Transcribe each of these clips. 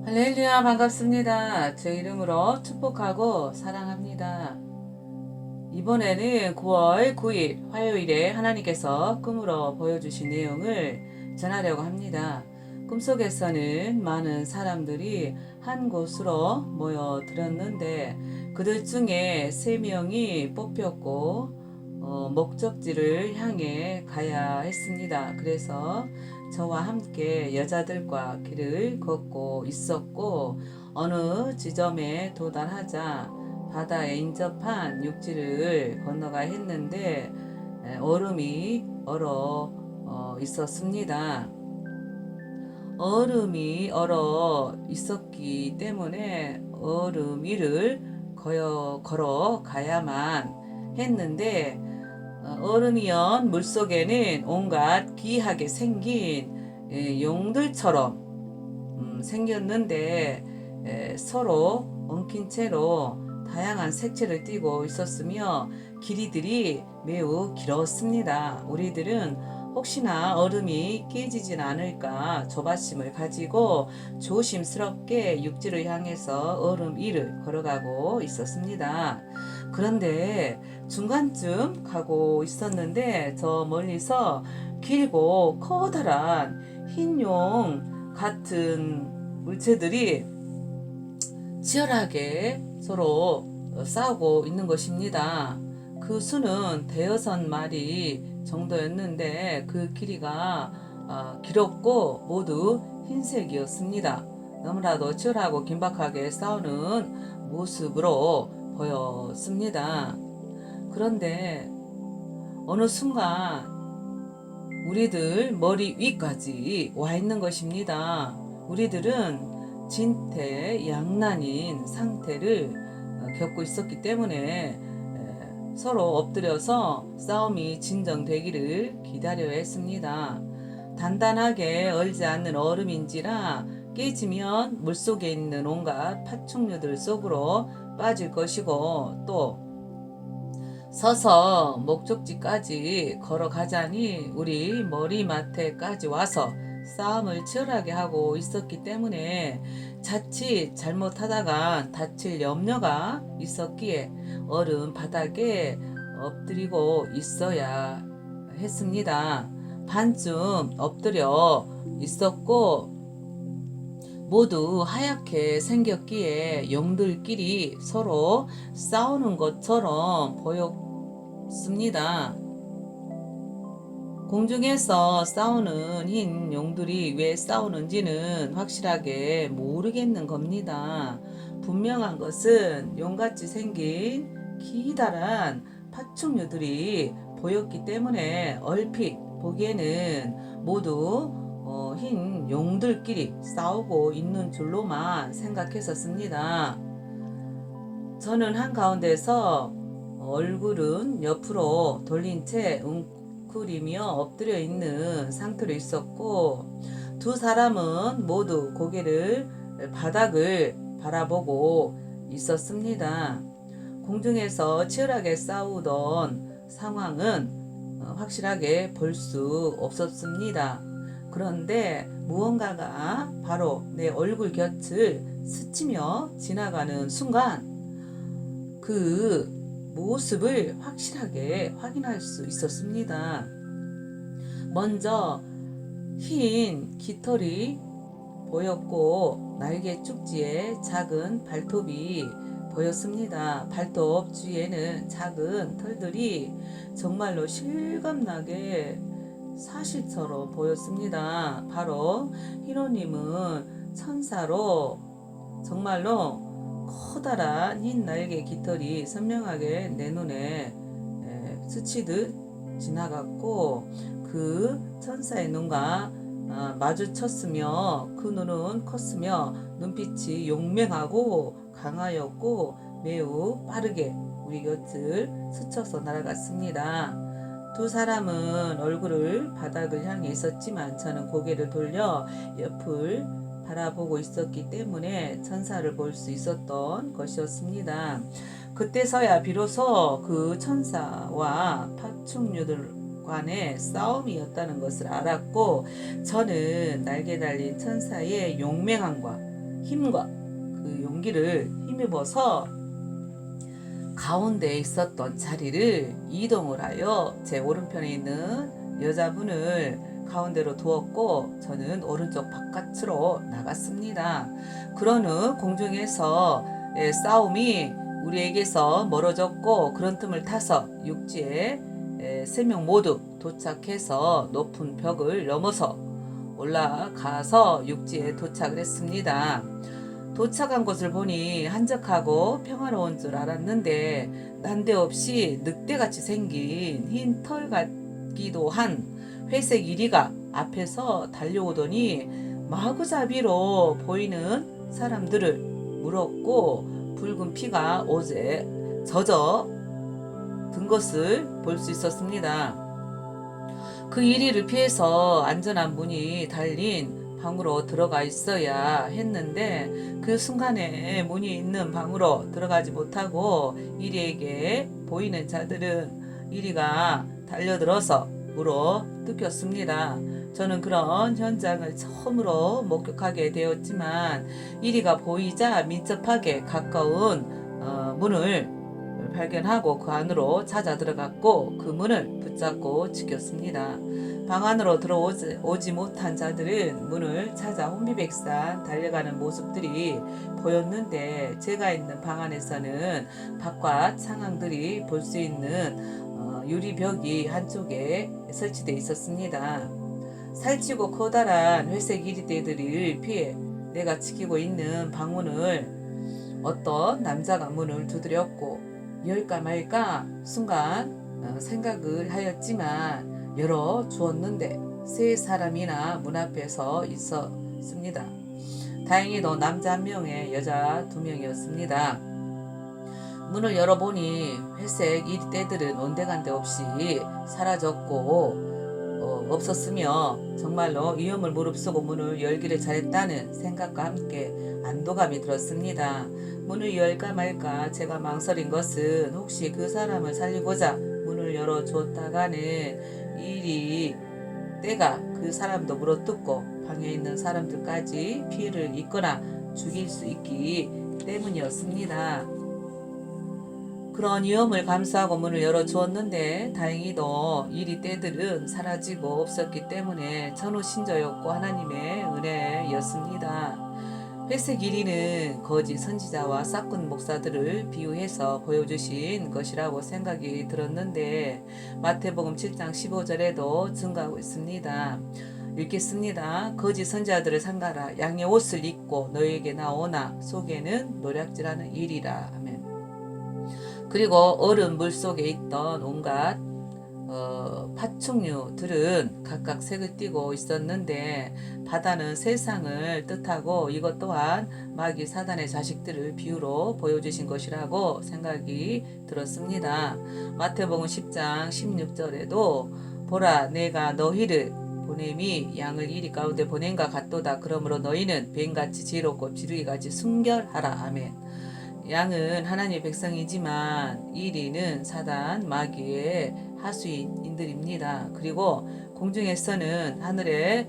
할렐루야, 반갑습니다. 제 이름으로 축복하고 사랑합니다. 이번에는 9월 9일 화요일에 하나님께서 꿈으로 보여주신 내용을 전하려고 합니다. 꿈속에서는 많은 사람들이 한 곳으로 모여들었는데 그들 중에 3명이 뽑혔고 목적지를 향해 가야 했습니다. 그래서 저와 함께 여자들과 길을 걷고 있었고 어느 지점에 도달하자 바다에 인접한 육지를 건너가야 했는데 얼음이 얼어 있었습니다. 얼음이 얼어 있었기 때문에 얼음 위를 걸어 가야만 했는데 얼음이연 물속에는 온갖 기이하게 생긴 용들처럼 생겼는데 서로 엉킨 채로 다양한 색채를 띠고 있었으며 길이들이 매우 길었습니다. 우리들은 혹시나 얼음이 깨지진 않을까 조바심을 가지고 조심스럽게 육지를 향해서 얼음 위를 걸어가고 있었습니다. 그런데 중간쯤 가고 있었는데 저 멀리서 길고 커다란 흰 용 같은 물체들이 치열하게 서로 싸우고 있는 것입니다. 그 수는 대여섯 마리 정도였는데 그 길이가 길었고 모두 흰색이었습니다. 너무나도 치열하고 긴박하게 싸우는 모습으로 보였습니다. 그런데 어느 순간 우리들 머리 위까지 와 있는 것입니다. 우리들은 진퇴양난인 상태를 겪고 있었기 때문에 서로 엎드려서 싸움이 진정되기를 기다려야 했습니다. 단단하게 얼지 않는 얼음인지라 깨지면 물속에 있는 온갖 파충류들 속으로 빠질 것이고 또 서서 목적지까지 걸어가자니 우리 머리맡에까지 와서 싸움을 치열하게 하고 있었기 때문에 자칫 잘못하다가 다칠 염려가 있었기에 얼음 바닥에 엎드리고 있어야 했습니다. 반쯤 엎드려 있었고 모두 하얗게 생겼기에 용들끼리 서로 싸우는 것처럼 보였습니다. 공중에서 싸우는 흰 용들이 왜 싸우는지는 확실하게 모르겠는 겁니다. 분명한 것은 용같이 생긴 기다란 파충류들이 보였기 때문에 얼핏 보기에는 모두 흰 용들끼리 싸우고 있는 줄로만 생각했었습니다. 저는 한가운데서 얼굴은 옆으로 돌린 채 웅크리며 엎드려 있는 상태로 있었고 두 사람은 모두 고개를 바닥을 바라보고 있었습니다. 공중에서 치열하게 싸우던 상황은 확실하게 볼 수 없었습니다. 그런데 무언가가 바로 내 얼굴 곁을 스치며 지나가는 순간 그 모습을 확실하게 확인할 수 있었습니다. 먼저 흰 깃털이 보였고 날개 쭉지에 작은 발톱이 보였습니다. 발톱 주위에는 작은 털들이 정말로 실감나게 사실처럼 보였습니다. 바로 히로님은 천사로 정말로 커다란 흰 날개 깃털이 선명하게 내 눈에 스치듯 지나갔고 그 천사의 눈과 마주쳤으며 그 눈은 컸으며 눈빛이 용맹하고 강하였고 매우 빠르게 우리 곁을 스쳐서 날아갔습니다. 두 사람은 얼굴을 바닥을 향해 있었지만 저는 고개를 돌려 옆을 바라보고 있었기 때문에 천사를 볼 수 있었던 것이었습니다. 그때서야 비로소 그 천사와 파충류들 간의 싸움이었다는 것을 알았고 저는 날개 달린 천사의 용맹함과 힘과 그 용기를 힘입어서 가운데에 있었던 자리를 이동을 하여 제 오른편에 있는 여자분을 가운데로 두었고 저는 오른쪽 바깥으로 나갔습니다. 그런 후 공중에서 싸움이 우리에게서 멀어졌고 그런 틈을 타서 육지에 3명 모두 도착해서 높은 벽을 넘어서 올라가서 육지에 도착을 했습니다. 도착한 곳을 보니 한적하고 평화로운 줄 알았는데 난데없이 늑대같이 생긴 흰 털 같기도 한 회색 이리가 앞에서 달려오더니 마구잡이로 보이는 사람들을 물었고 붉은 피가 옷에 젖어 든 것을 볼 수 있었습니다. 그 이리를 피해서 안전한 문이 달린 방으로 들어가 있어야 했는데 그 순간에 문이 있는 방으로 들어가지 못하고 이리에게 보이는 자들은 이리가 달려들어서 물어 뜯겼습니다. 저는 그런 현장을 처음으로 목격하게 되었지만 이리가 보이자 민첩하게 가까운 문을 발견하고 그 안으로 찾아 들어갔고 그 문을 붙잡고 지켰습니다. 방 안으로 들어오지 못한 자들은 문을 찾아 혼비백산 달려가는 모습들이 보였는데 제가 있는 방 안에서는 바깥 상황들이 볼 수 있는 유리벽이 한쪽에 설치되어 있었습니다. 살찌고 커다란 회색 이리떼들을 피해 내가 지키고 있는 방문을 어떤 남자가 문을 두드렸고 열까 말까 순간 생각을 하였지만 열어 주었는데 3사람이나 문 앞에 서 있었습니다. 다행히도 남자 1명에 여자 2명이었습니다. 문을 열어보니 회색 이리떼들은 온데간데 없이 사라졌고 없었으며 정말로 위험을 무릅쓰고 문을 열기를 잘했다는 생각과 함께 안도감이 들었습니다. 문을 열까 말까 제가 망설인 것은 혹시 그 사람을 살리고자 문을 열어 주었다가는 일이 때가 그 사람도 물어뜯고 방에 있는 사람들까지 피해를 입거나 죽일 수 있기 때문이었습니다. 그런 위험을 감수하고 문을 열어주었는데 다행히도 이리 때들은 사라지고 없었기 때문에 천우신저였고 하나님의 은혜였습니다. 회색 이리는 거짓 선지자와 싹군 목사들을 비유해서 보여주신 것이라고 생각이 들었는데 마태복음 7장 15절에도 증가하고 있습니다. 읽겠습니다. 거짓 선지자들을 삼가라. 양의 옷을 입고 너에게 나오나 속에는 노략질하는 일이라. 아멘. 그리고 얼음 물속에 있던 온갖 파충류들은 각각 색을 띠고 있었는데 바다는 세상을 뜻하고 이것 또한 마귀 사단의 자식들을 비유로 보여주신 것이라고 생각이 들었습니다. 마태복음 10장 16절에도 보라 내가 너희를 보냄이 양을 이리 가운데 보낸과 같도다. 그러므로 너희는 뱀같이 지혜롭고 비둘기같이 순결하라. 아멘. 양은 하나님의 백성이지만 이리는 사단 마귀의 하수인들입니다. 그리고 공중에서는 하늘의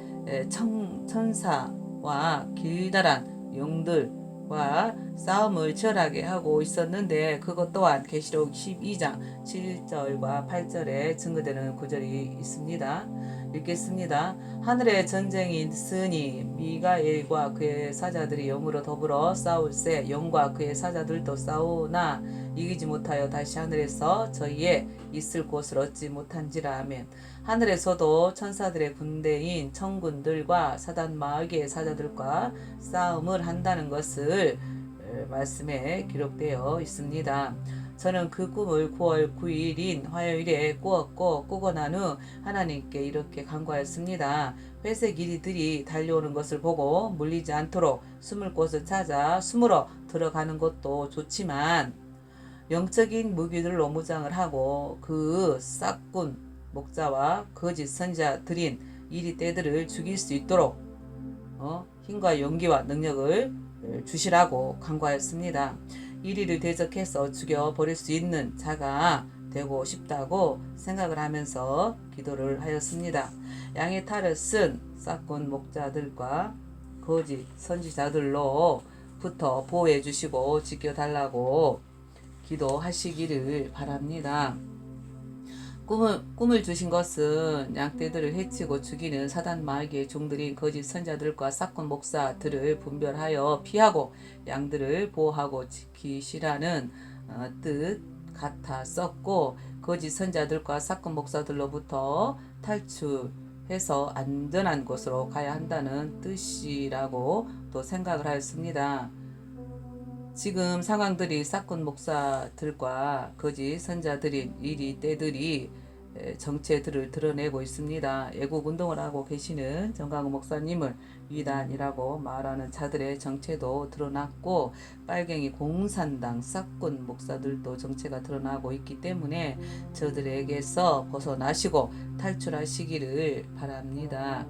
천사와 길다란 용들과 싸움을 치열하게 하고 있었는데 그것 또한 계시록 12장 7절과 8절에 증거되는 구절이 있습니다. 읽겠습니다. 하늘의 전쟁이 있으니 미가엘과 그의 사자들이 영으로 더불어 싸울세 영과 그의 사자들도 싸우나 이기지 못하여 다시 하늘에서 저희의 있을 곳을 얻지 못한지라. 아멘. 하늘에서도 천사들의 군대인 천군들과 사단 마귀의 사자들과 싸움을 한다는 것을 말씀에 기록되어 있습니다. 저는 그 꿈을 9월 9일인 화요일에 꾸었고 꾸고 난 후 하나님께 이렇게 간구하였습니다. 회색 이리들이 달려오는 것을 보고 물리지 않도록 숨을 곳을 찾아 숨으러 들어가는 것도 좋지만 영적인 무기들로 무장을 하고 그 싹군 목자와 거짓 선지자들인 이리떼들을 죽일 수 있도록 힘과 용기와 능력을 주시라고 간구하였습니다. 이리를 대적해서 죽여버릴 수 있는 자가 되고 싶다고 생각을 하면서 기도를 하였습니다. 양의 탈을 쓴 싹군 목자들과 거짓 선지자들로부터 보호해 주시고 지켜달라고 기도하시기를 바랍니다. 꿈을 주신 것은 양떼들을 해치고 죽이는 사단 마귀의 종들인 거짓 선자들과 싹군 목사들을 분별하여 피하고 양들을 보호하고 지키시라는 뜻 같았었고, 거짓 선자들과 싹군 목사들로부터 탈출해서 안전한 곳으로 가야 한다는 뜻이라고 또 생각을 하였습니다. 지금 상황들이 싹군 목사들과 거짓 선자들인 이리 때들이 정체들을 드러내고 있습니다. 애국 운동을 하고 계시는 정강훈 목사님을 위단이라고 말하는 자들의 정체도 드러났고, 빨갱이 공산당 싹군 목사들도 정체가 드러나고 있기 때문에 저들에게서 벗어나시고 탈출하시기를 바랍니다.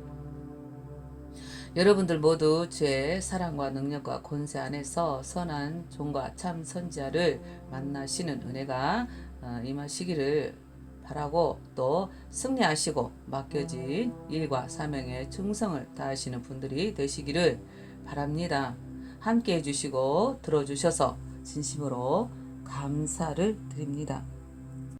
여러분들 모두 주의 사랑과 능력과 권세 안에서 선한 종과 참 선지자를 만나시는 은혜가 임하시기를 바라고, 또 승리하시고 맡겨진 일과 사명에 충성을 다하시는 분들이 되시기를 바랍니다. 함께 해주시고 들어주셔서 진심으로 감사를 드립니다.